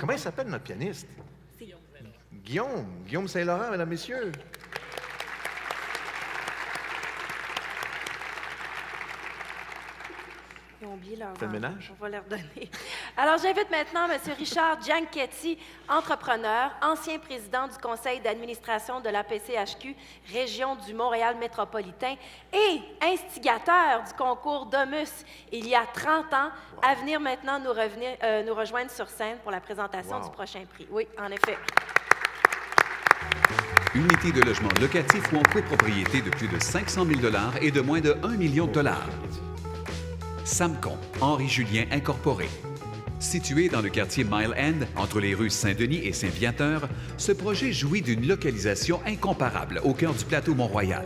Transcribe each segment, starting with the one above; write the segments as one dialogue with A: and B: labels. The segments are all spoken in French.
A: Comment il s'appelle, notre pianiste? Guillaume Saint-Laurent, mesdames, messieurs.
B: Ils ont oublié leur
A: Fais le ménage.
B: On va leur donner. Alors, j'invite maintenant M. Richard Gianchetti, entrepreneur, ancien président du conseil d'administration de la PCHQ, région du Montréal métropolitain, et instigateur du concours Domus il y a 30 ans, à venir maintenant nous rejoindre sur scène pour la présentation du prochain prix. Oui, en effet.
C: Unité de logement locatif ou en copropriété de plus de 500 000 $ et de moins de 1 million $. Samcon, Henri-Julien Incorporé. Situé dans le quartier Mile End, entre les rues Saint-Denis et Saint-Viateur, ce projet jouit d'une localisation incomparable au cœur du plateau Mont-Royal.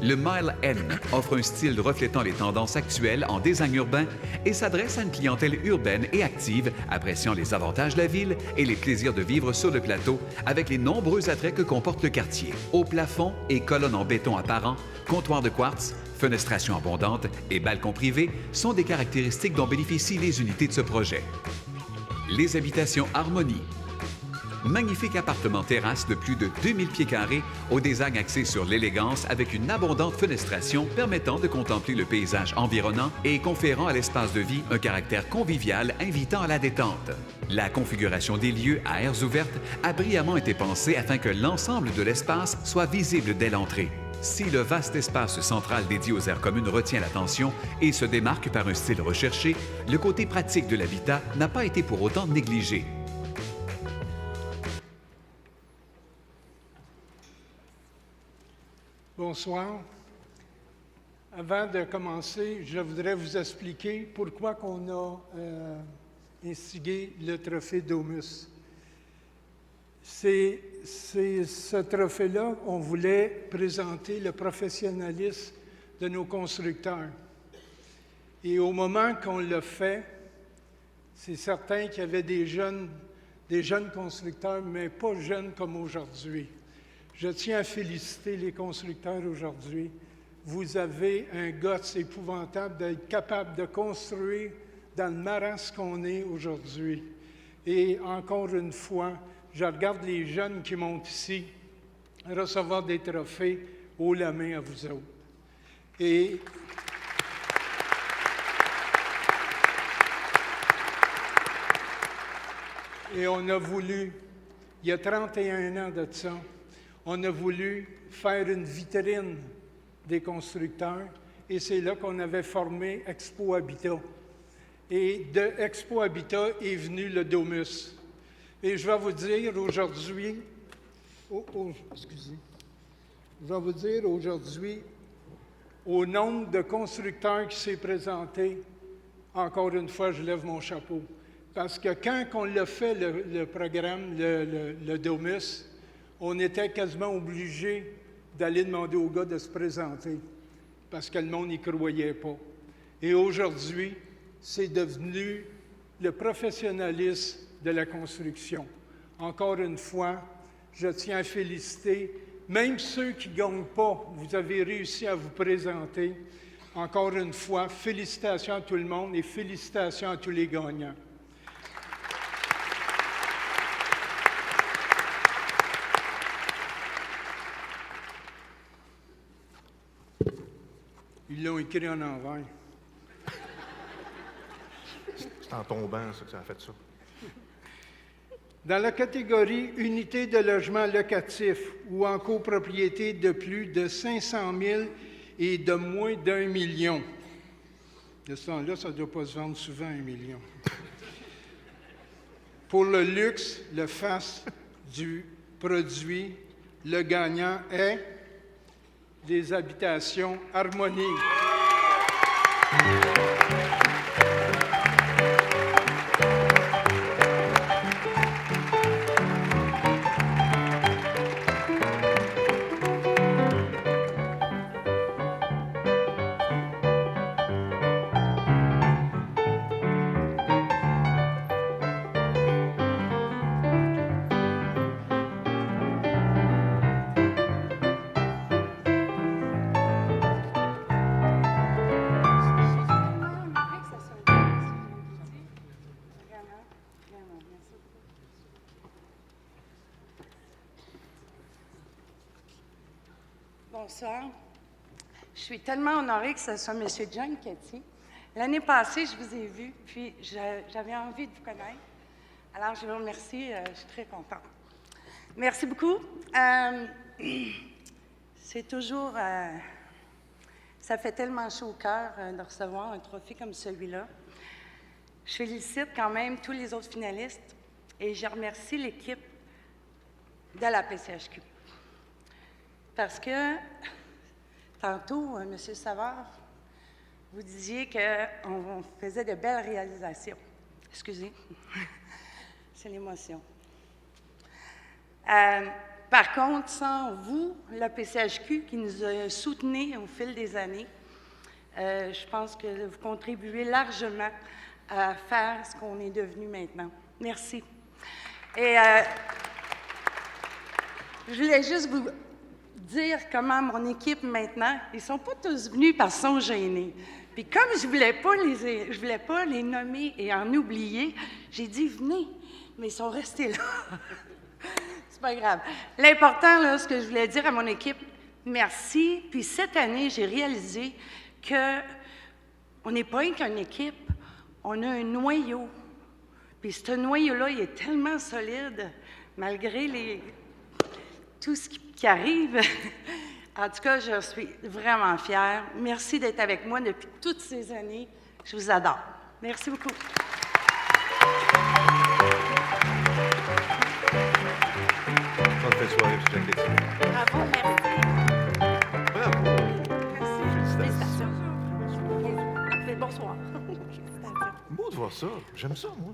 C: Le Mile End offre un style reflétant les tendances actuelles en design urbain et s'adresse à une clientèle urbaine et active appréciant les avantages de la ville et les plaisirs de vivre sur le plateau avec les nombreux attraits que comporte le quartier. Haut plafond et colonnes en béton apparent, comptoir de quartz, fenestration abondante et balcons privés sont des caractéristiques dont bénéficient les unités de ce projet. Les habitations Harmonie. Magnifique appartement terrasse de plus de 2000 pieds carrés au design axé sur l'élégance avec une abondante fenestration permettant de contempler le paysage environnant et conférant à l'espace de vie un caractère convivial invitant à la détente. La configuration des lieux à aires ouvertes a brillamment été pensée afin que l'ensemble de l'espace soit visible dès l'entrée. Si le vaste espace central dédié aux aires communes retient l'attention et se démarque par un style recherché, le côté pratique de l'habitat n'a pas été pour autant négligé.
D: Bonsoir. Avant de commencer, je voudrais vous expliquer pourquoi on a instigé le trophée Domus. C'est ce trophée-là, on voulait présenter le professionnalisme de nos constructeurs. Et au moment qu'on l'a fait, c'est certain qu'il y avait des jeunes constructeurs, mais pas jeunes comme aujourd'hui. Je tiens à féliciter les constructeurs aujourd'hui. Vous avez un guts épouvantable d'être capable de construire dans le marasme qu'on est aujourd'hui. Et encore une fois, je regarde les jeunes qui montent ici recevoir des trophées haut la main à vous autres. Et on a voulu, il y a 31 ans de ça, on a voulu faire une vitrine des constructeurs et c'est là qu'on avait formé Expo Habitat. Et de Expo Habitat est venu le Domus. Et je vais vous dire aujourd'hui, au nombre de constructeurs qui s'est présenté, encore une fois, je lève mon chapeau. Parce que quand on l'a fait, le programme, le Domus, on était quasiment obligé d'aller demander aux gars de se présenter parce que le monde n'y croyait pas. Et aujourd'hui, c'est devenu le professionnalisme de la construction. Encore une fois, je tiens à féliciter, même ceux qui ne gagnent pas, vous avez réussi à vous présenter. Encore une fois, félicitations à tout le monde et félicitations à tous les gagnants. Ils l'ont écrit en envers.
A: C'est en tombant, ça, que ça a fait ça.
D: Dans la catégorie unité de logement locatif ou en copropriété de plus de 500 000 et de moins d'1 million. De ce temps-là, ça ne doit pas se vendre souvent 1 million. Pour le luxe, le face du produit, le gagnant est des habitations Harmonie.
E: Bonsoir. Je suis tellement honorée que ce soit M. Gianchetti. L'année passée, je vous ai vu, puis j'avais envie de vous connaître. Alors, je vous remercie. Je suis très contente. Merci beaucoup. C'est toujours... ça fait tellement chaud au cœur de recevoir un trophée comme celui-là. Je félicite quand même tous les autres finalistes et je remercie l'équipe de la PCHQ. Parce que, tantôt, M. Savard, vous disiez qu'on faisait de belles réalisations. Excusez, c'est l'émotion. Par contre, sans vous, la PCHQ, qui nous a soutenus au fil des années, je pense que vous contribuez largement à faire ce qu'on est devenu maintenant. Merci. Et je voulais juste vous dire comment mon équipe maintenant, ils ne sont pas tous venus parce qu'ils sont gênés. Puis comme je ne voulais pas les nommer et en oublier, j'ai dit venez, mais ils sont restés là. C'est pas grave. L'important, là, ce que je voulais dire à mon équipe, merci. Puis cette année, j'ai réalisé qu'on n'est pas qu'une équipe, on a un noyau. Puis ce noyau-là, il est tellement solide, malgré tout ce qui arrive. En tout cas, je suis vraiment fière. Merci d'être avec moi depuis toutes ces années. Je vous adore. Merci beaucoup.
A: Bonne fête de soirée, M. Gianchetti.
B: Bravo, merci.
A: Bravo.
B: Merci.
A: Félicitations.
B: Félicitations. Bonsoir. Félicitations.
A: Beau de voir ça. J'aime ça, moi.